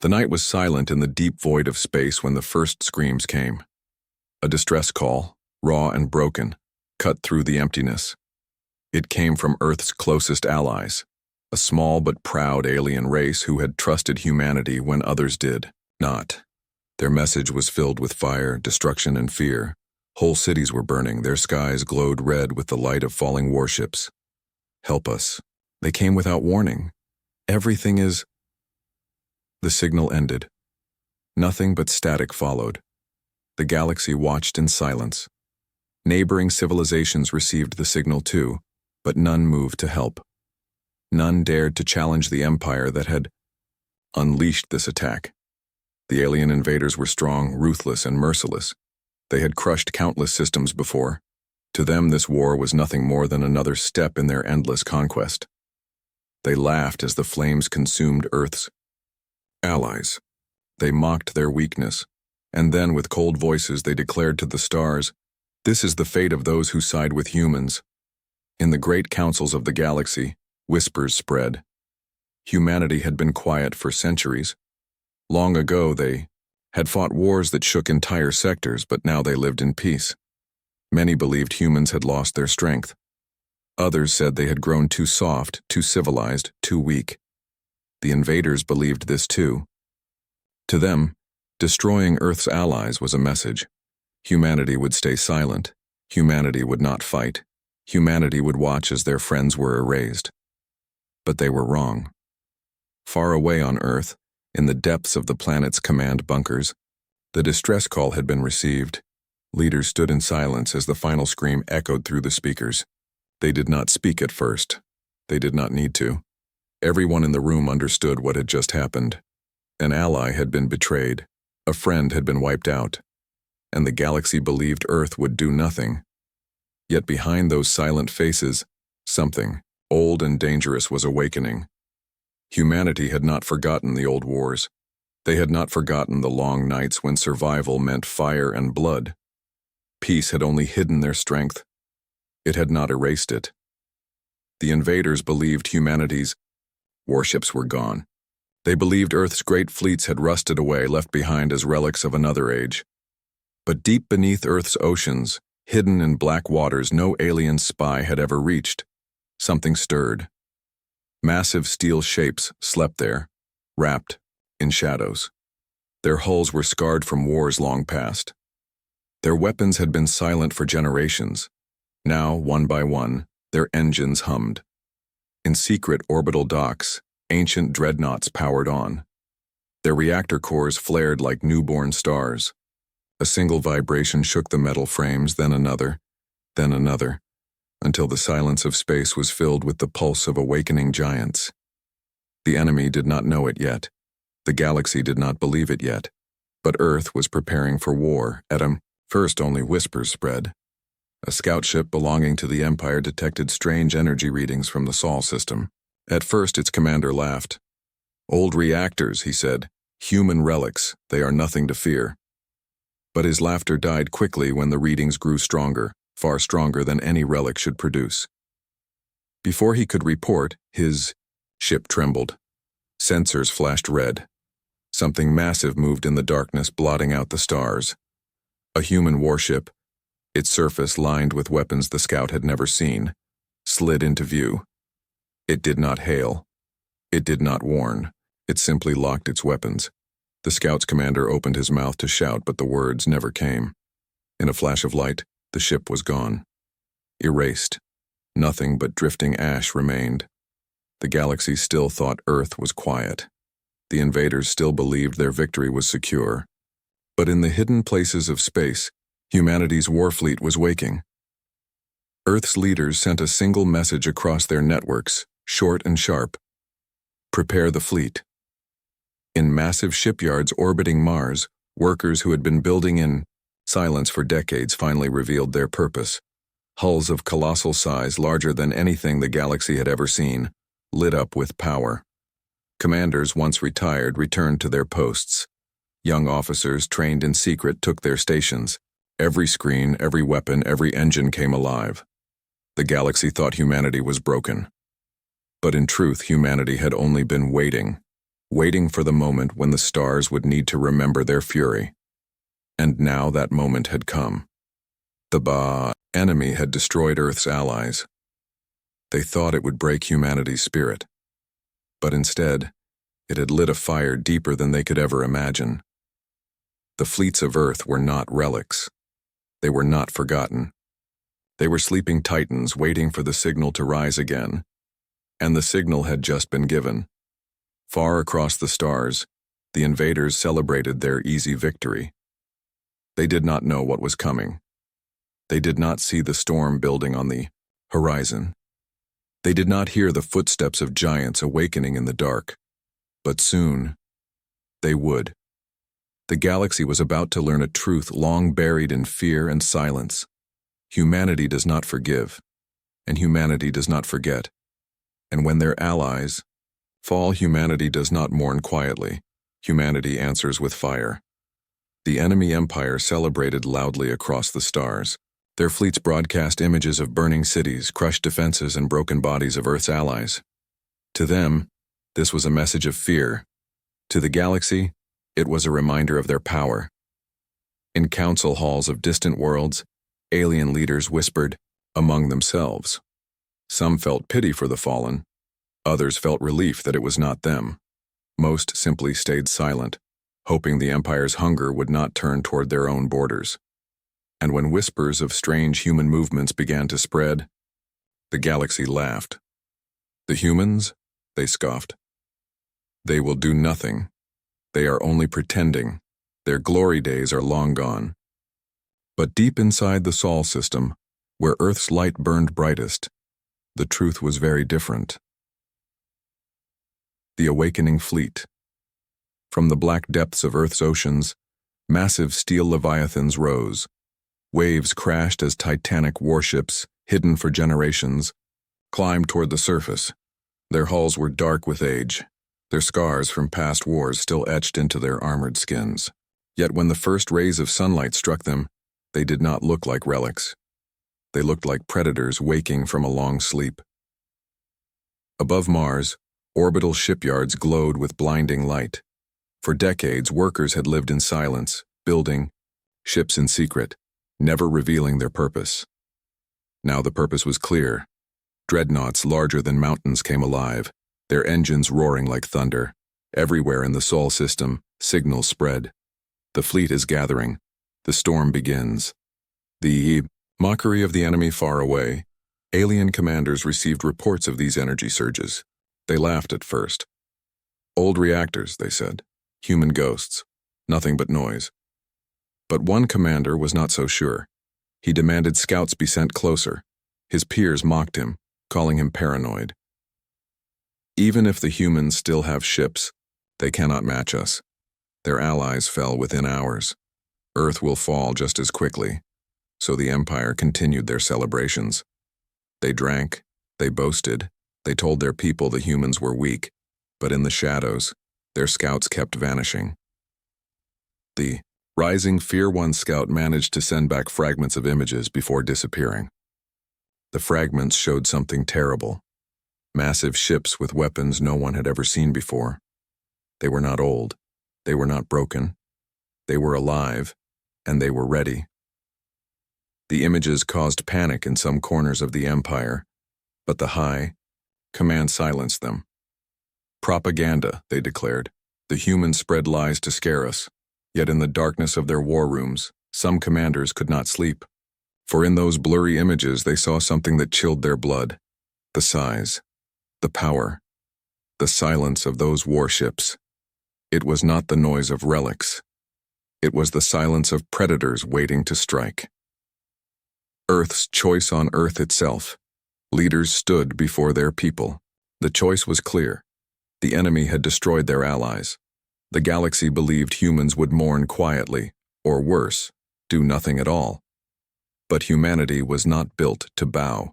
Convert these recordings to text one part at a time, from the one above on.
The night was silent in the deep void of space when the first screams came. A distress call, raw and broken, cut through the emptiness. It came from Earth's closest allies, a small but proud alien race who had trusted humanity when others did not. Their message was filled with fire, destruction, and fear. Whole cities were burning, their skies glowed red with the light of falling warships. Help us. They came without warning. Everything is... The signal ended. Nothing but static followed. The galaxy watched in silence. Neighboring civilizations received the signal too, but none moved to help. None dared to challenge the empire that had unleashed this attack. The alien invaders were strong, ruthless, and merciless. They had crushed countless systems before. To them, this war was nothing more than another step in their endless conquest. They laughed as the flames consumed Earth's allies. They mocked their weakness, and then with cold voices they declared to the stars, "This is the fate of those who side with humans." In the great councils of the galaxy, whispers spread. Humanity had been quiet for centuries. Long ago they had fought wars that shook entire sectors, but now they lived in peace. Many believed humans had lost their strength. Others said they had grown too soft, too civilized, too weak. The invaders believed this too. To them, destroying Earth's allies was a message. Humanity would stay silent. Humanity would not fight. Humanity would watch as their friends were erased. But they were wrong. Far away on Earth, in the depths of the planet's command bunkers, the distress call had been received. Leaders stood in silence as the final scream echoed through the speakers. They did not speak at first. They did not need to. Everyone in the room understood what had just happened. An ally had been betrayed. A friend had been wiped out. And the galaxy believed Earth would do nothing. Yet behind those silent faces, something old and dangerous was awakening. Humanity had not forgotten the old wars. They had not forgotten the long nights when survival meant fire and blood. Peace had only hidden their strength. It had not erased it. The invaders believed humanity's warships were gone. They believed Earth's great fleets had rusted away, left behind as relics of another age. But deep beneath Earth's oceans, hidden in black waters no alien spy had ever reached, something stirred. Massive steel shapes slept there, wrapped in shadows. Their hulls were scarred from wars long past. Their weapons had been silent for generations. Now, one by one, their engines hummed. In secret orbital docks, ancient dreadnoughts powered on. Their reactor cores flared like newborn stars. A single vibration shook the metal frames, then another, until the silence of space was filled with the pulse of awakening giants. The enemy did not know it yet. The galaxy did not believe it yet. But Earth was preparing for war. At first only whispers spread. A scout ship belonging to the Empire detected strange energy readings from the Sol system. At first its commander laughed. "Old reactors," he said. "Human relics. They are nothing to fear." But his laughter died quickly when the readings grew stronger, far stronger than any relic should produce. Before he could report, his ship trembled. Sensors flashed red. Something massive moved in the darkness, blotting out the stars. A human warship, its surface lined with weapons the scout had never seen, slid into view. It did not hail. It did not warn. It simply locked its weapons. The scout's commander opened his mouth to shout, but the words never came. In a flash of light, the ship was gone. Erased. Nothing but drifting ash remained. The galaxy still thought Earth was quiet. The invaders still believed their victory was secure. But in the hidden places of space, humanity's war fleet was waking. Earth's leaders sent a single message across their networks, short and sharp. Prepare the fleet. In massive shipyards orbiting Mars, workers who had been building in silence for decades finally revealed their purpose. Hulls of colossal size, larger than anything the galaxy had ever seen, lit up with power. Commanders, once retired, returned to their posts. Young officers trained in secret took their stations. Every screen, every weapon, every engine came alive. The galaxy thought humanity was broken. But in truth, humanity had only been waiting. waiting for the moment when the stars would need to remember their fury. And now that moment had come. The enemy had destroyed Earth's allies. They thought it would break humanity's spirit. But instead, it had lit a fire deeper than they could ever imagine. The fleets of Earth were not relics. They were not forgotten. They were sleeping titans waiting for the signal to rise again. And the signal had just been given. Far across the stars, the invaders celebrated their easy victory. They did not know what was coming. They did not see the storm building on the horizon. They did not hear the footsteps of giants awakening in the dark. But soon, they would. The galaxy was about to learn a truth long buried in fear and silence. Humanity does not forgive, and humanity does not forget. And when their allies fall, humanity does not mourn quietly. Humanity answers with fire. The enemy empire celebrated loudly across the stars. Their fleets broadcast images of burning cities, crushed defenses, and broken bodies of Earth's allies. To them, this was a message of fear. To the galaxy, it was a reminder of their power. In council halls of distant worlds, alien leaders whispered among themselves. Some felt pity for the fallen. Others felt relief that it was not them. Most simply stayed silent, hoping the empire's hunger would not turn toward their own borders. And when whispers of strange human movements began to spread, the galaxy laughed. The humans, they scoffed. They will do nothing. They are only pretending. Their glory days are long gone. But deep inside the Sol system, where Earth's light burned brightest, the truth was very different. The awakening fleet. From the black depths of Earth's oceans, massive steel leviathans rose. Waves crashed as titanic warships, hidden for generations, climbed toward the surface. Their hulls were dark with age, their scars from past wars still etched into their armored skins. Yet when the first rays of sunlight struck them, they did not look like relics. They looked like predators waking from a long sleep. Above Mars, orbital shipyards glowed with blinding light. For decades, workers had lived in silence, building ships in secret, never revealing their purpose. Now the purpose was clear. Dreadnoughts larger than mountains came alive, their engines roaring like thunder. Everywhere in the Sol system, signals spread. The fleet is gathering. The storm begins. The mockery of the enemy far away. Alien commanders received reports of these energy surges. They laughed at first. Old reactors, they said. Human ghosts. Nothing but noise. But one commander was not so sure. He demanded scouts be sent closer. His peers mocked him, calling him paranoid. Even if the humans still have ships, they cannot match us. Their allies fell within hours. Earth will fall just as quickly. So the Empire continued their celebrations. They drank, they boasted, they told their people the humans were weak, but in the shadows, their scouts kept vanishing. The rising Fear One scout managed to send back fragments of images before disappearing. The fragments showed something terrible. Massive ships with weapons no one had ever seen before. They were not old. They were not broken. They were alive, and they were ready. The images caused panic in some corners of the Empire, but the High Command silenced them. Propaganda, they declared. The humans spread lies to scare us. Yet in the darkness of their war rooms, some commanders could not sleep. For in those blurry images they saw something that chilled their blood. The size, the power, the silence of those warships. It was not the noise of relics. It was the silence of predators waiting to strike. Earth's choice on Earth itself. Leaders stood before their people. The choice was clear. The enemy had destroyed their allies. The galaxy believed humans would mourn quietly, or worse, do nothing at all. But humanity was not built to bow.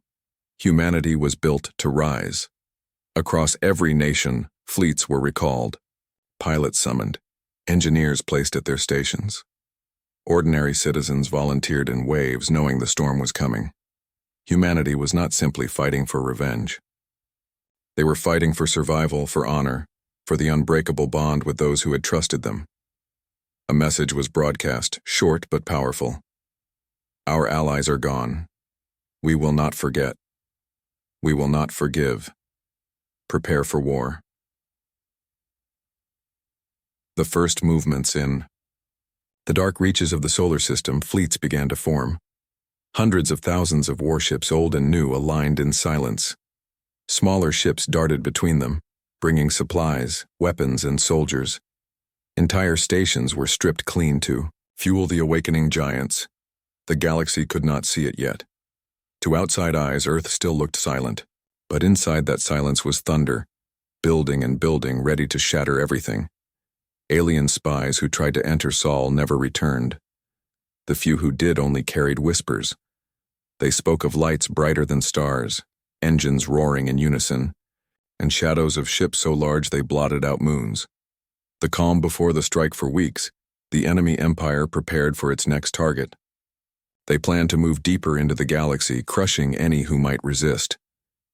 Humanity was built to rise. Across every nation, fleets were recalled, pilots summoned, engineers placed at their stations. Ordinary citizens volunteered in waves knowing the storm was coming. Humanity was not simply fighting for revenge. They were fighting for survival, for honor, for the unbreakable bond with those who had trusted them. A message was broadcast, short but powerful. Our allies are gone. We will not forget. We will not forgive. Prepare for war. The first movements in the dark reaches of the solar system, fleets began to form. Hundreds of thousands of warships, old and new, aligned in silence. Smaller ships darted between them, bringing supplies, weapons, and soldiers. Entire stations were stripped clean to fuel the awakening giants. The galaxy could not see it yet. To outside eyes, Earth still looked silent, but inside that silence was thunder, building and building, ready to shatter everything. Alien spies who tried to enter Sol never returned. The few who did only carried whispers. They spoke of lights brighter than stars, engines roaring in unison, and shadows of ships so large they blotted out moons. The calm before the strike for weeks, the enemy empire prepared for its next target. They planned to move deeper into the galaxy, crushing any who might resist.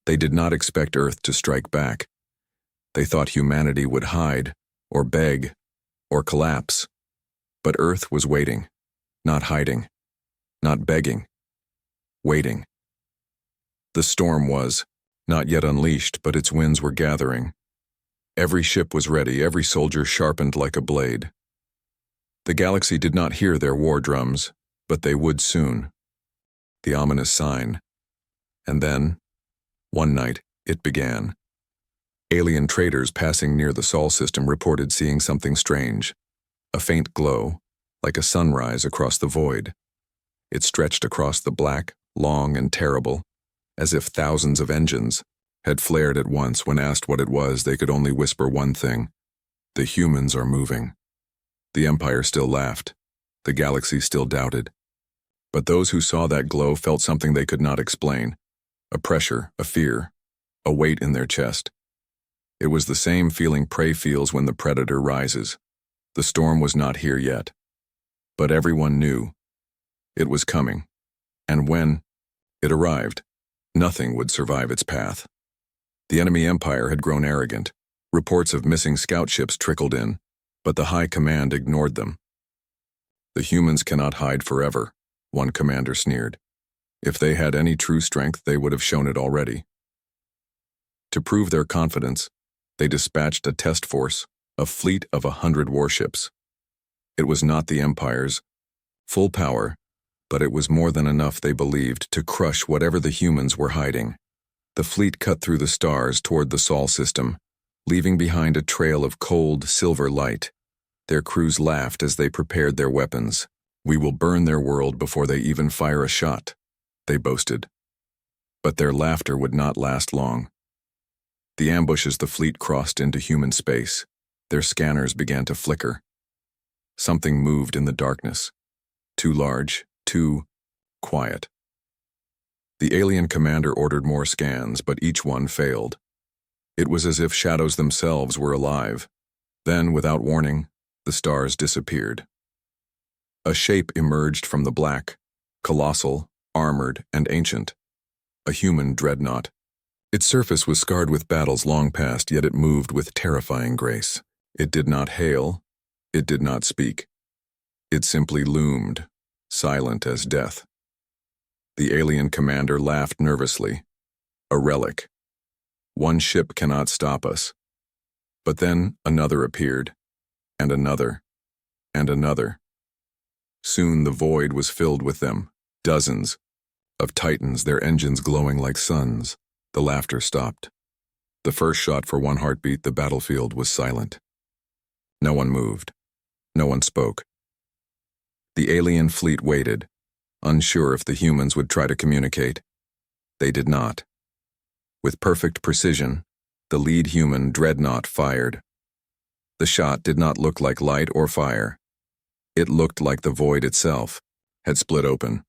They did not expect Earth to strike back. They thought humanity would hide, or beg, or collapse. But Earth was waiting, not hiding, not begging, waiting. The storm was not yet unleashed, but its winds were gathering. Every ship was ready, every soldier sharpened like a blade. The galaxy did not hear their war drums, but they would soon. The ominous sign. And then, one night, it began. Alien traders passing near the Sol system reported seeing something strange. A faint glow, like a sunrise across the void. It stretched across the black, long and terrible, as if thousands of engines had flared at once. When asked what it was, they could only whisper one thing: the humans are moving. The Empire still laughed. The galaxy still doubted. But those who saw that glow felt something they could not explain. A pressure, a fear, a weight in their chest. It was the same feeling prey feels when the predator rises. The storm was not here yet. But everyone knew. It was coming. And when it arrived, nothing would survive its path. The enemy empire had grown arrogant. Reports of missing scout ships trickled in, but the high command ignored them. The humans cannot hide forever, one commander sneered. If they had any true strength, they would have shown it already. To prove their confidence, they dispatched a test force, a fleet of 100 warships. It was not the Empire's full power, but it was more than enough, they believed, to crush whatever the humans were hiding. The fleet cut through the stars toward the Sol system, leaving behind a trail of cold, silver light. Their crews laughed as they prepared their weapons. We will burn their world before they even fire a shot, they boasted. But their laughter would not last long. The ambushes the fleet crossed into human space. Their scanners began to flicker. Something moved in the darkness. Too large, too quiet. The alien commander ordered more scans, but each one failed. It was as if shadows themselves were alive. Then, without warning, the stars disappeared. A shape emerged from the black, colossal, armored, and ancient. A human dreadnought. Its surface was scarred with battles long past, yet it moved with terrifying grace. It did not hail. It did not speak. It simply loomed, silent as death. The alien commander laughed nervously. A relic. One ship cannot stop us. But then another appeared, and another, and another. Soon the void was filled with them, dozens of titans, their engines glowing like suns. The laughter stopped. The first shot for one heartbeat, the battlefield was silent. No one moved. No one spoke. The alien fleet waited, unsure if the humans would try to communicate. They did not. With perfect precision, the lead human dreadnought fired. The shot did not look like light or fire. It looked like the void itself had split open.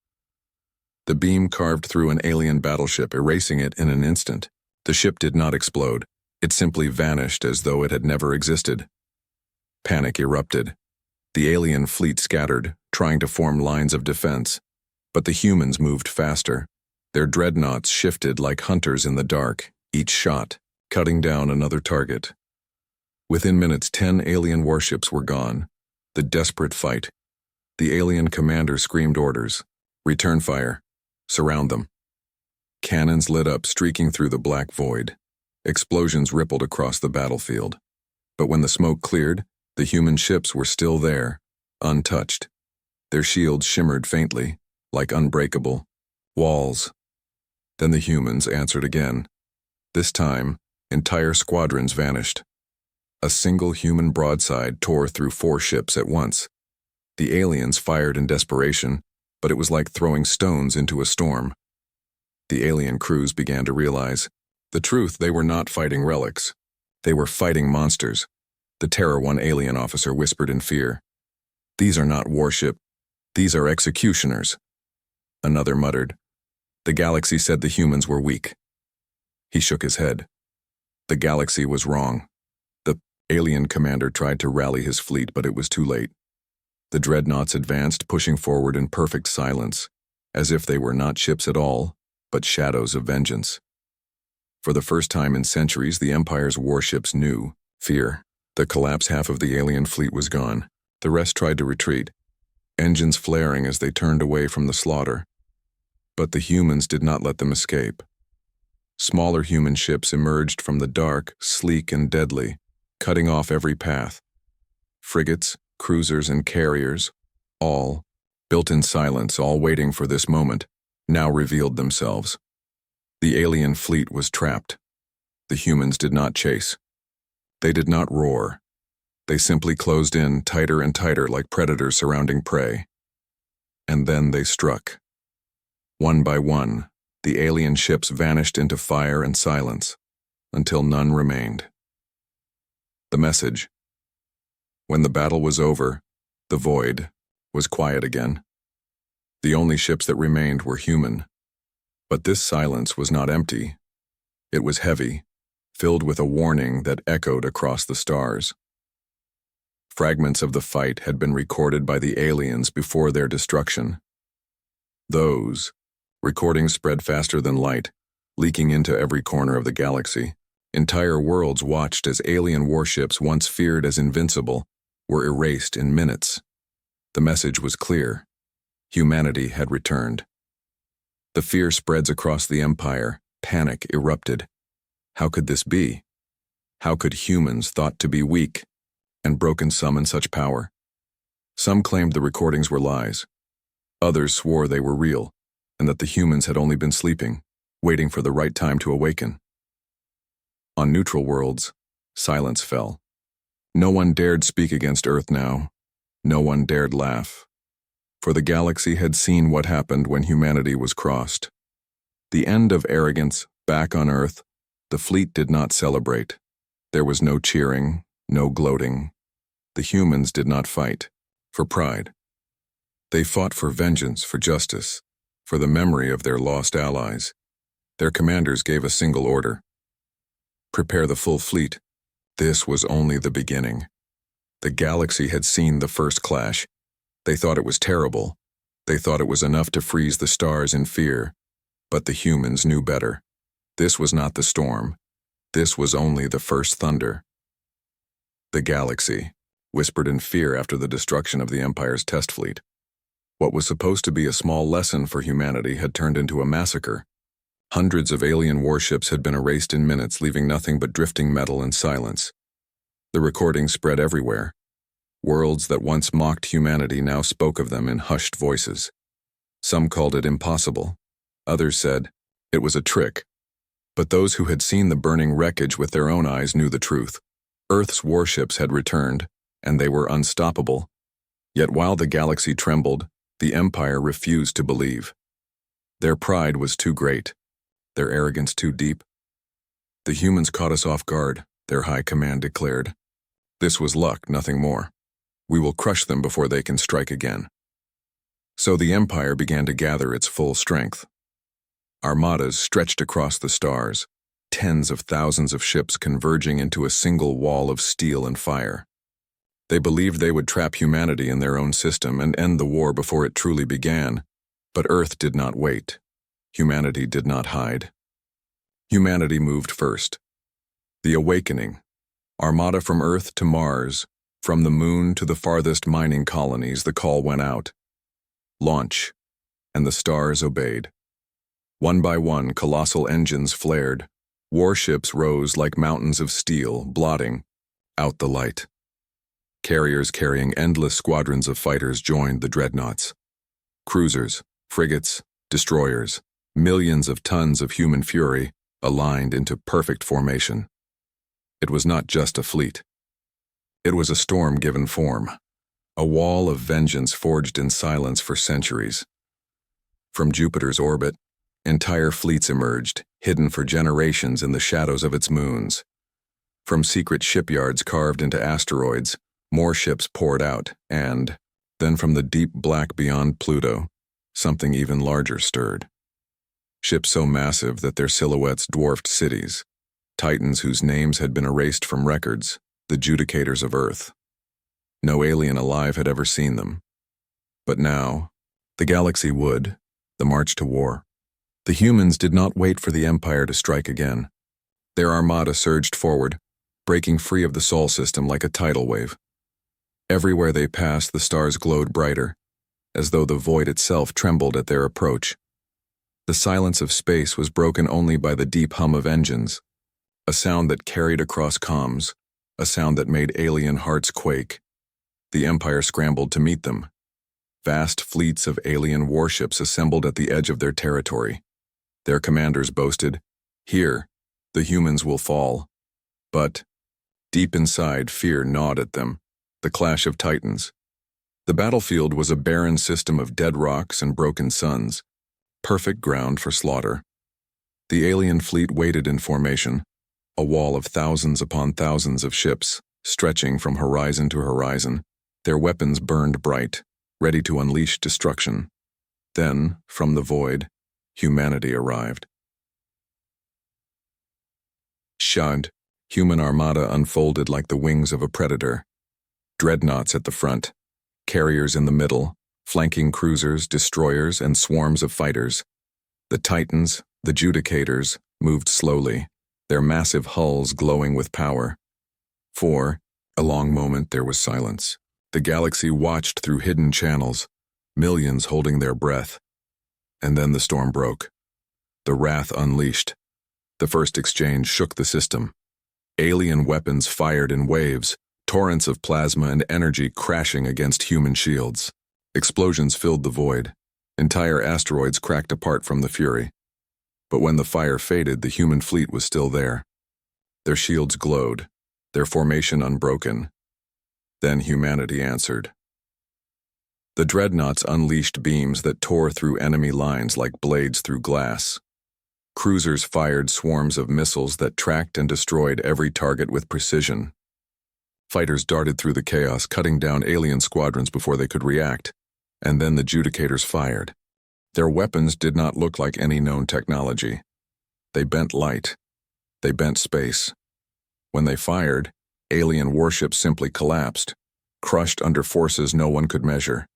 The beam carved through an alien battleship, erasing it in an instant. The ship did not explode. It simply vanished as though it had never existed. Panic erupted. The alien fleet scattered, trying to form lines of defense. But the humans moved faster. Their dreadnoughts shifted like hunters in the dark, each shot cutting down another target. Within minutes, 10 alien warships were gone. The desperate fight. The alien commander screamed orders. Return fire. Surround them. Cannons lit up, streaking through the black void. Explosions rippled across the battlefield. But when the smoke cleared, the human ships were still there, untouched. Their shields shimmered faintly, like unbreakable walls. Then the humans answered again. This time, entire squadrons vanished. A single human broadside tore through 4 ships at once. The aliens fired in desperation, but it was like throwing stones into a storm. The alien crews began to realize the truth: they were not fighting relics. They were fighting monsters. The Terror One alien officer whispered in fear. These are not warship. These are executioners. Another muttered. The galaxy said the humans were weak. He shook his head. The galaxy was wrong. The alien commander tried to rally his fleet, but it was too late. The dreadnoughts advanced, pushing forward in perfect silence, as if they were not ships at all, but shadows of vengeance. For the first time in centuries, the Empire's warships knew fear. The collapsed half of the alien fleet was gone. The rest tried to retreat, engines flaring as they turned away from the slaughter. But the humans did not let them escape. Smaller human ships emerged from the dark, sleek and deadly, cutting off every path. Frigates, cruisers, and carriers, all, built in silence, all waiting for this moment, now revealed themselves. The alien fleet was trapped. The humans did not chase. They did not roar. They simply closed in tighter and tighter like predators surrounding prey. And then they struck. One by one, the alien ships vanished into fire and silence, until none remained. The message. When the battle was over, the void was quiet again. The only ships that remained were human. But this silence was not empty. It was heavy, filled with a warning that echoed across the stars. Fragments of the fight had been recorded by the aliens before their destruction. Those recordings spread faster than light, leaking into every corner of the galaxy. Entire worlds watched as alien warships, once feared as invincible, were erased in minutes. The message was clear. Humanity had returned. The fear spreads across the Empire. Panic erupted. How could this be? How could humans, thought to be weak and broken, summon such power? Some claimed the recordings were lies. Others swore they were real, and that the humans had only been sleeping, waiting for the right time to awaken. On neutral worlds, silence fell. No one dared speak against Earth now. No one dared laugh. For the galaxy had seen what happened when humanity was crossed. The end of arrogance, back on Earth. The fleet did not celebrate. There was no cheering, no gloating. The humans did not fight for pride. They fought for vengeance, for justice, for the memory of their lost allies. Their commanders gave a single order. Prepare the full fleet. This was only the beginning. The galaxy had seen the first clash. They thought it was terrible. They thought it was enough to freeze the stars in fear. But the humans knew better. This was not the storm. This was only the first thunder. The galaxy whispered in fear after the destruction of the Empire's test fleet. What was supposed to be a small lesson for humanity had turned into a massacre. Hundreds of alien warships had been erased in minutes, leaving nothing but drifting metal and silence. The recordings spread everywhere. Worlds that once mocked humanity now spoke of them in hushed voices. Some called it impossible. Others said it was a trick. But those who had seen the burning wreckage with their own eyes knew the truth. Earth's warships had returned, and they were unstoppable. Yet while the galaxy trembled, the Empire refused to believe. Their pride was too great, their arrogance too deep. The humans caught us off guard, their high command declared. This was luck, nothing more. We will crush them before they can strike again. So the Empire began to gather its full strength. Armadas stretched across the stars, tens of thousands of ships converging into a single wall of steel and fire. They believed they would trap humanity in their own system and end the war before it truly began. But Earth did not wait. Humanity did not hide. Humanity moved first. The awakening, Armada from Earth to Mars, from the moon to the farthest mining colonies, the call went out. Launch, and the stars obeyed. One by one, colossal engines flared. Warships rose like mountains of steel, blotting out the light. Carriers carrying endless squadrons of fighters joined the dreadnoughts. Cruisers, frigates, destroyers, millions of tons of human fury aligned into perfect formation. It was not just a fleet. It was a storm given form, a wall of vengeance forged in silence for centuries. From Jupiter's orbit, entire fleets emerged, hidden for generations in the shadows of its moons. From secret shipyards carved into asteroids, more ships poured out, and then from the deep black beyond Pluto, something even larger stirred. Ships so massive that their silhouettes dwarfed cities, titans whose names had been erased from records, the judicators of Earth. No alien alive had ever seen them. But now, the galaxy would, the march to war. The humans did not wait for the Empire to strike again. Their armada surged forward, breaking free of the Sol system like a tidal wave. Everywhere they passed, the stars glowed brighter, as though the void itself trembled at their approach. The silence of space was broken only by the deep hum of engines, a sound that carried across comms, a sound that made alien hearts quake. The Empire scrambled to meet them. Vast fleets of alien warships assembled at the edge of their territory. Their commanders boasted, "Here, the humans will fall." But, deep inside, fear gnawed at them, the clash of titans. The battlefield was a barren system of dead rocks and broken suns, perfect ground for slaughter. The alien fleet waited in formation, a wall of thousands upon thousands of ships, stretching from horizon to horizon. Their weapons burned bright, ready to unleash destruction. Then, from the void, humanity arrived. Shad, human armada unfolded like the wings of a predator. Dreadnoughts at the front, carriers in the middle, flanking cruisers, destroyers, and swarms of fighters. The titans, the judicators, moved slowly, their massive hulls glowing with power. For a long moment there was silence. The galaxy watched through hidden channels, millions holding their breath. And then the storm broke. The wrath unleashed. The first exchange shook the system. Alien weapons fired in waves, torrents of plasma and energy crashing against human shields. Explosions filled the void. Entire asteroids cracked apart from the fury. But when the fire faded, the human fleet was still there. Their shields glowed, their formation unbroken. Then humanity answered. The dreadnoughts unleashed beams that tore through enemy lines like blades through glass. Cruisers fired swarms of missiles that tracked and destroyed every target with precision. Fighters darted through the chaos, cutting down alien squadrons before they could react. And then the judicators fired. Their weapons did not look like any known technology. They bent light. They bent space. When they fired, alien warships simply collapsed, crushed under forces no one could measure.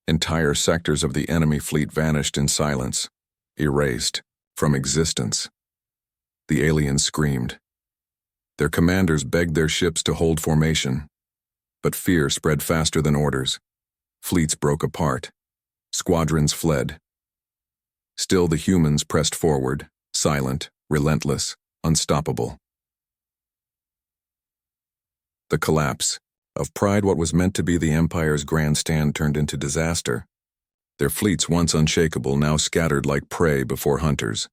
Entire sectors of the enemy fleet vanished in silence, erased from existence. The aliens screamed. Their commanders begged their ships to hold formation, but fear spread faster than orders. Fleets broke apart. Squadrons fled. Still the humans pressed forward, silent, relentless, unstoppable. The collapse of pride, what was meant to be the Empire's grandstand, turned into disaster. Their fleets, once unshakable, now scattered like prey before hunters.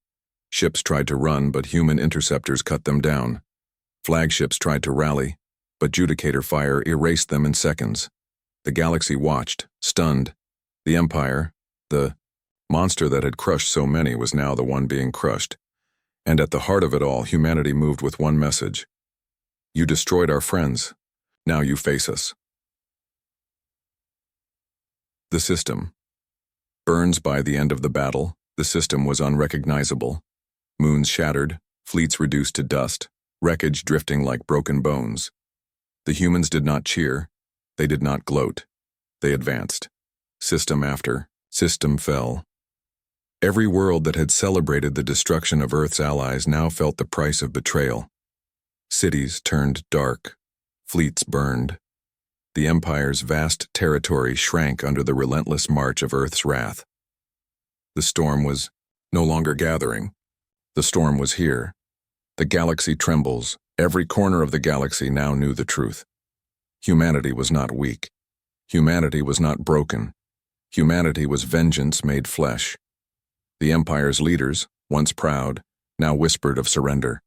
Ships tried to run, but human interceptors cut them down. Flagships tried to rally, but judicator fire erased them in seconds. The galaxy watched, stunned. The Empire, the monster that had crushed so many, was now the one being crushed. And at the heart of it all, humanity moved with one message. You destroyed our friends. Now you face us. The system. Burns by the end of the battle, the system was unrecognizable. Moons shattered, fleets reduced to dust, wreckage drifting like broken bones. The humans did not cheer. They did not gloat. They advanced. System after system fell. Every world that had celebrated the destruction of Earth's allies now felt the price of betrayal. Cities turned dark. Fleets burned. The Empire's vast territory shrank under the relentless march of Earth's wrath. The storm was no longer gathering. The storm was here. The galaxy trembles. Every corner of the galaxy now knew the truth. Humanity was not weak. Humanity was not broken. Humanity was vengeance made flesh. The Empire's leaders, once proud, now whispered of surrender.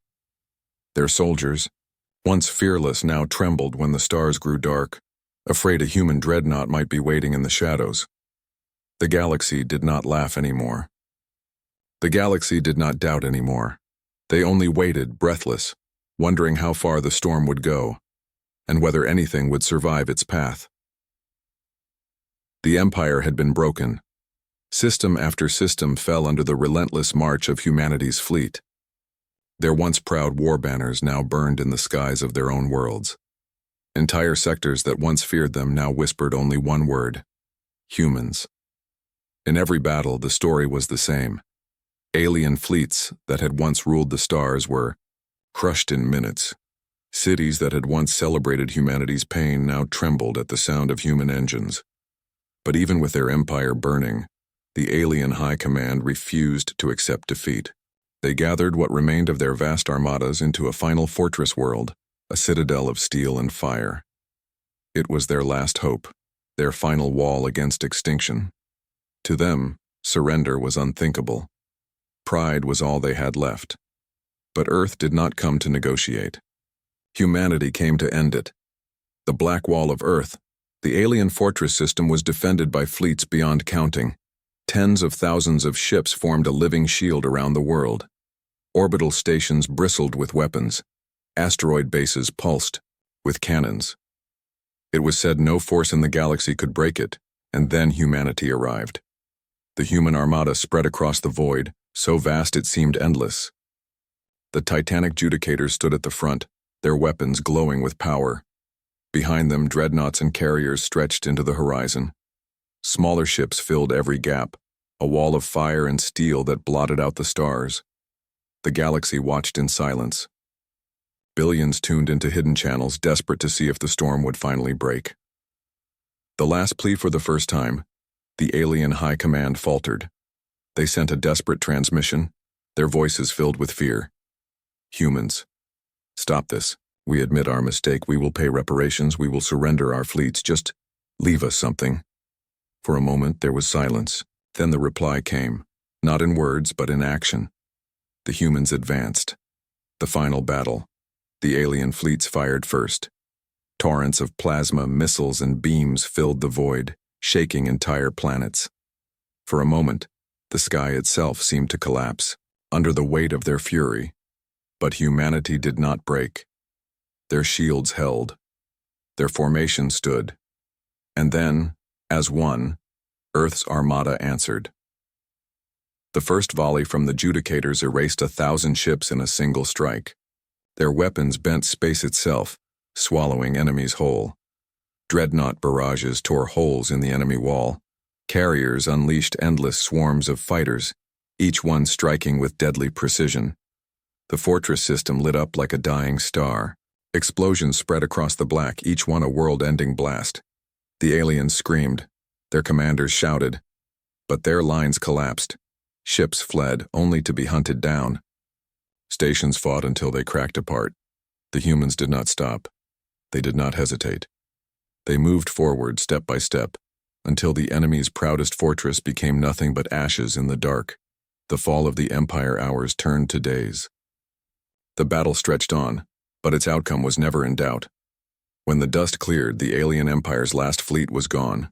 Their soldiers, once fearless, now trembled when the stars grew dark, afraid a human dreadnought might be waiting in the shadows. The galaxy did not laugh anymore. The galaxy did not doubt anymore. They only waited, breathless, wondering how far the storm would go, and whether anything would survive its path. The Empire had been broken. System after system fell under the relentless march of humanity's fleet. Their once proud war banners now burned in the skies of their own worlds. Entire sectors that once feared them now whispered only one word: humans. In every battle, the story was the same. Alien fleets that had once ruled the stars were crushed in minutes. Cities that had once celebrated humanity's pain now trembled at the sound of human engines. But even with their empire burning, the alien high command refused to accept defeat. They gathered what remained of their vast armadas into a final fortress world, a citadel of steel and fire. It was their last hope, their final wall against extinction. To them, surrender was unthinkable. Pride was all they had left. But Earth did not come to negotiate. Humanity came to end it. The black wall of Earth, the alien fortress system, was defended by fleets beyond counting. Tens of thousands of ships formed a living shield around the world. Orbital stations bristled with weapons. Asteroid bases pulsed with cannons. It was said no force in the galaxy could break it, and then humanity arrived. The human armada spread across the void, so vast it seemed endless. The titanic judicators stood at the front, their weapons glowing with power. Behind them, dreadnoughts and carriers stretched into the horizon. Smaller ships filled every gap, a wall of fire and steel that blotted out the stars. The galaxy watched in silence. Billions tuned into hidden channels, desperate to see if the storm would finally break. The last plea for the first time, the alien high command faltered. They sent a desperate transmission, their voices filled with fear. Humans, stop this. We admit our mistake. We will pay reparations. We will surrender our fleets. Just leave us something. For a moment, there was silence. Then the reply came, not in words, but in action. The humans advanced. The final battle. The alien fleets fired first. Torrents of plasma, missiles, and beams filled the void, shaking entire planets. For a moment, the sky itself seemed to collapse, under the weight of their fury. But humanity did not break. Their shields held. Their formation stood. And then, as one, Earth's armada answered. The first volley from the judicators erased 1,000 ships in a single strike. Their weapons bent space itself, swallowing enemies whole. Dreadnought barrages tore holes in the enemy wall. Carriers unleashed endless swarms of fighters, each one striking with deadly precision. The fortress system lit up like a dying star. Explosions spread across the black, each one a world-ending blast. The aliens screamed. Their commanders shouted. But their lines collapsed. Ships fled, only to be hunted down. Stations fought until they cracked apart. The humans did not stop. They did not hesitate. They moved forward step by step, until the enemy's proudest fortress became nothing but ashes in the dark. The fall of the Empire hours turned to days. The battle stretched on, but its outcome was never in doubt. When the dust cleared, the alien Empire's last fleet was gone.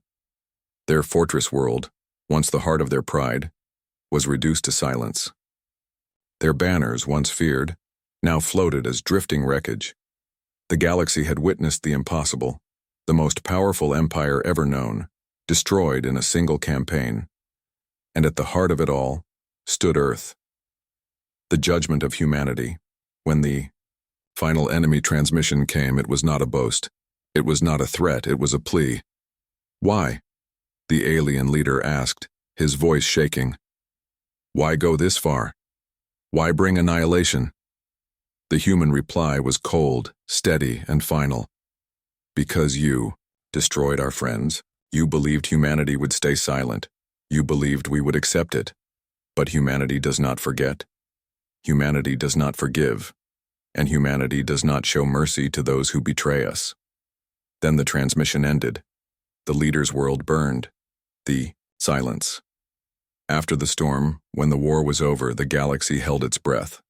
Their fortress world, once the heart of their pride, was reduced to silence. Their banners, once feared, now floated as drifting wreckage. The galaxy had witnessed the impossible, the most powerful empire ever known, destroyed in a single campaign. And at the heart of it all stood Earth. The judgment of humanity. When the final enemy transmission came, it was not a boast. It was not a threat, it was a plea. Why? The alien leader asked, his voice shaking. Why go this far? Why bring annihilation? The human reply was cold, steady, and final. Because you destroyed our friends, you believed humanity would stay silent. You believed we would accept it. But humanity does not forget. Humanity does not forgive. And humanity does not show mercy to those who betray us. Then the transmission ended. The leader's world burned. The silence. After the storm, when the war was over, the galaxy held its breath.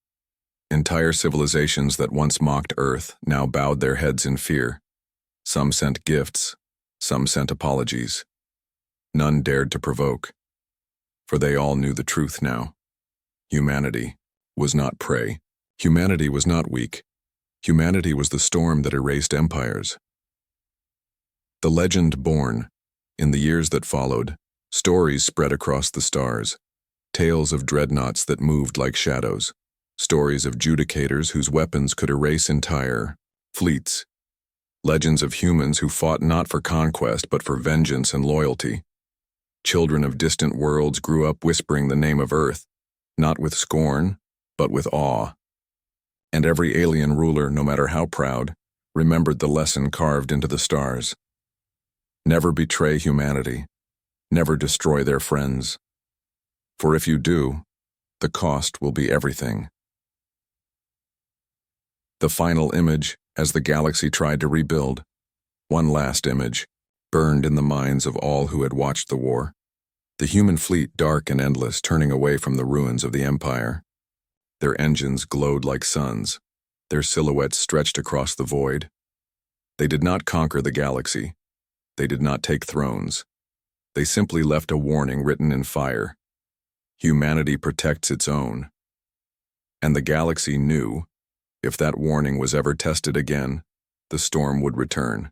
Entire civilizations that once mocked Earth now bowed their heads in fear. Some sent gifts, some sent apologies. None dared to provoke, for they all knew the truth now. Humanity was not prey. Humanity was not weak. Humanity was the storm that erased empires. The legend born. In the years that followed, stories spread across the stars. Tales of dreadnoughts that moved like shadows. Stories of judicators whose weapons could erase entire fleets. Legends of humans who fought not for conquest but for vengeance and loyalty. Children of distant worlds grew up whispering the name of Earth, not with scorn, but with awe. And every alien ruler, no matter how proud, remembered the lesson carved into the stars. Never betray humanity. Never destroy their friends. For if you do, the cost will be everything. The final image, as the galaxy tried to rebuild, one last image, burned in the minds of all who had watched the war. The human fleet, dark and endless, turning away from the ruins of the Empire. Their engines glowed like suns, their silhouettes stretched across the void. They did not conquer the galaxy. They did not take thrones. They simply left a warning written in fire. Humanity protects its own. And the galaxy knew, if that warning was ever tested again, the storm would return.